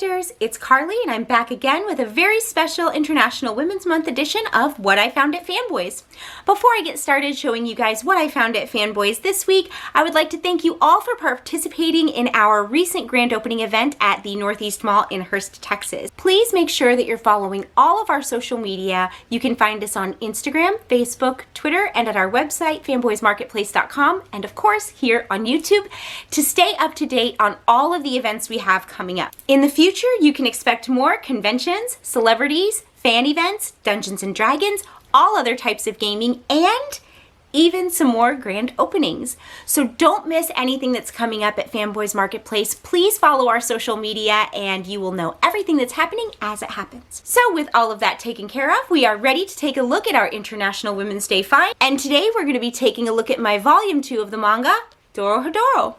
collectors, it's Carly and I'm back again with a very special International Women's Month edition of What I Found at Fanboys. Before I get started showing you guys what I found at Fanboys this week, I would like to thank you all for participating in our recent grand opening event at the Northeast Mall in Hurst, Texas. Please make sure that you're following all of our social media. You can find us on Instagram, Facebook, Twitter, and at our website, fanboysmarketplace.com, and of course here on YouTube to stay up to date on all of the events we have coming up. In the future, you can expect more conventions, celebrities, fan events, Dungeons and Dragons, all other types of gaming, and even some more grand openings. So don't miss anything that's coming up at Fanboys Marketplace. Please follow our social media and you will know everything that's happening as it happens. So with all of that taken care of, we are ready to take a look at our International Women's Day find. And today we're going to be taking a look at my volume 2 of the manga, Dorohedoro.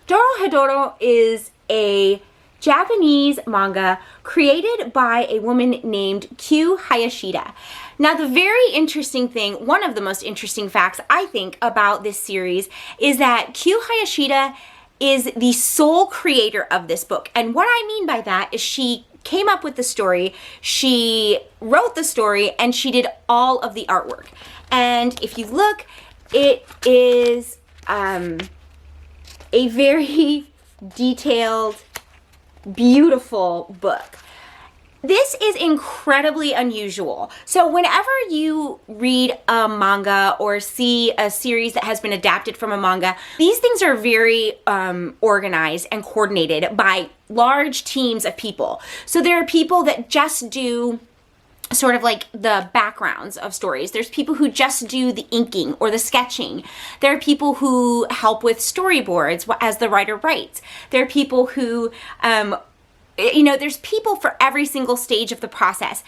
Dorohedoro is a Japanese manga created by a woman named Q Hayashida. Now, the very interesting thing, one of the most interesting facts I think about this series is that Q Hayashida is the sole creator of this book. And what I mean by that is she came up with the story, she wrote the story, and she did all of the artwork. And if you look, it is a very detailed, beautiful book. This is incredibly unusual. So whenever you read a manga or see a series that has been adapted from a manga, these things are very organized and coordinated by large teams of people. So there are people that just do sort of like the backgrounds of stories. There's people who just do the inking or the sketching. There are people who help with storyboards as the writer writes. There are people who, there's people for every single stage of the process.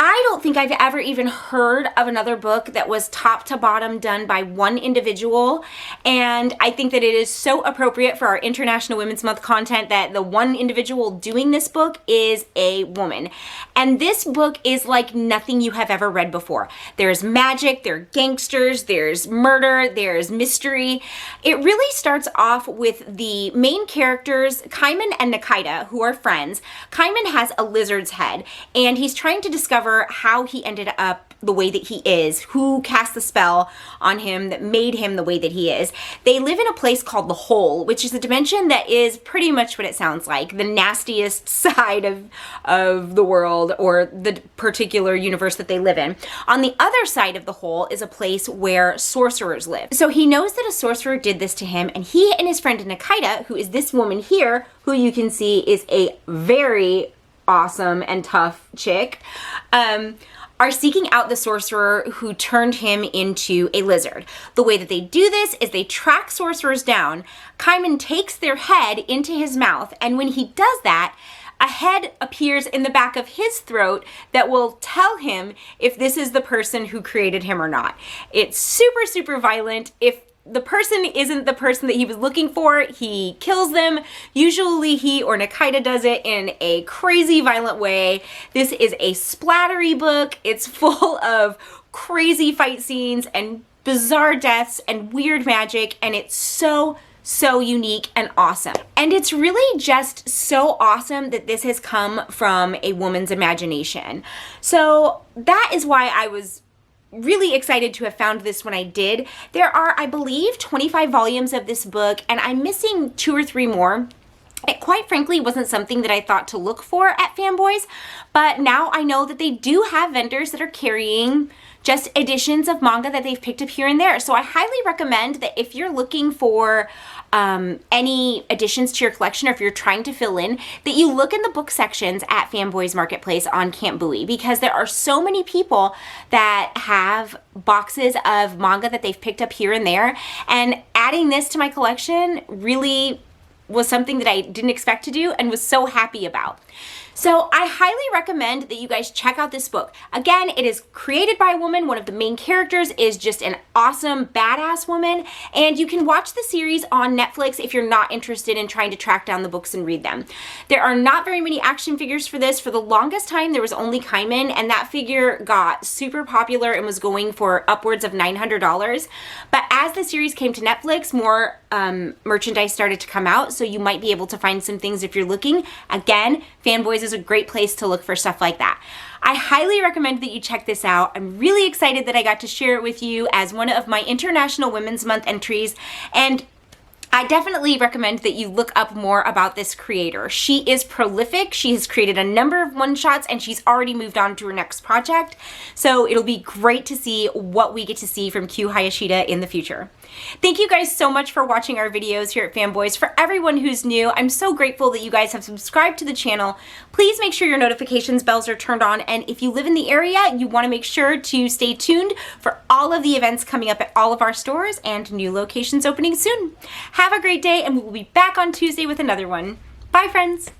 I don't think I've ever even heard of another book that was top to bottom done by one individual, and I think that it is so appropriate for our International Women's Month content that the one individual doing this book is a woman. And this book is like nothing you have ever read before. There's magic, there are gangsters, there's murder, there's mystery. It really starts off with the main characters, Kaiman and Nikita, who are friends. Kaiman has a lizard's head, and he's trying to discover how he ended up the way that he is, who cast the spell on him that made him the way that he is. They live in a place called the Hole, which is a dimension that is pretty much what it sounds like, the nastiest side of the world or the particular universe that they live in. On the other side of the Hole is a place where sorcerers live. So he knows that a sorcerer did this to him, and he and his friend Nikita, who is this woman here, who you can see is a very awesome and tough chick, are seeking out the sorcerer who turned him into a lizard. The way that they do this is they track sorcerers down. Kaiman takes their head into his mouth, and when he does that, a head appears in the back of his throat that will tell him if this is the person who created him or not. It's super, super violent. If the person isn't the person that he was looking for, he kills them. Usually he or Nikita does it in a crazy violent way. This is a splattery book. It's full of crazy fight scenes and bizarre deaths and weird magic, and it's so unique and awesome. And it's really just so awesome that this has come from a woman's imagination. So that is why I was really excited to have found this when I did. There are, I believe, 25 volumes of this book, and I'm missing 2 or 3 more. It quite frankly wasn't something that I thought to look for at Fanboys, but now I know that they do have vendors that are carrying just editions of manga that they've picked up here and there. So I highly recommend that if you're looking for any additions to your collection, or if you're trying to fill in, that you look in the book sections at Fanboys Marketplace on Camp Bowie, because there are so many people that have boxes of manga that they've picked up here and there, and adding this to my collection really was something that I didn't expect to do and was so happy about. So I highly recommend that you guys check out this book. Again, it is created by a woman. One of the main characters is just an awesome, badass woman. And you can watch the series on Netflix if you're not interested in trying to track down the books and read them. There are not very many action figures for this. For the longest time, there was only Kaiman, and that figure got super popular and was going for upwards of $900. But as the series came to Netflix, more merchandise started to come out, so you might be able to find some things if you're looking. Again, Fanboys is a great place to look for stuff like that. I highly recommend that you check this out. I'm really excited that I got to share it with you as one of my International Women's Month entries, and I definitely recommend that you look up more about this creator. She is prolific. She has created a number of one-shots, and she's already moved on to her next project. So it'll be great to see what we get to see from Q Hayashida in the future. Thank you guys so much for watching our videos here at Fanboys. For everyone who's new, I'm so grateful that you guys have subscribed to the channel. Please make sure your notifications bells are turned on, and if you live in the area, you want to make sure to stay tuned for all of the events coming up at all of our stores and new locations opening soon. Have a great day, and we will be back on Tuesday with another one. Bye, friends!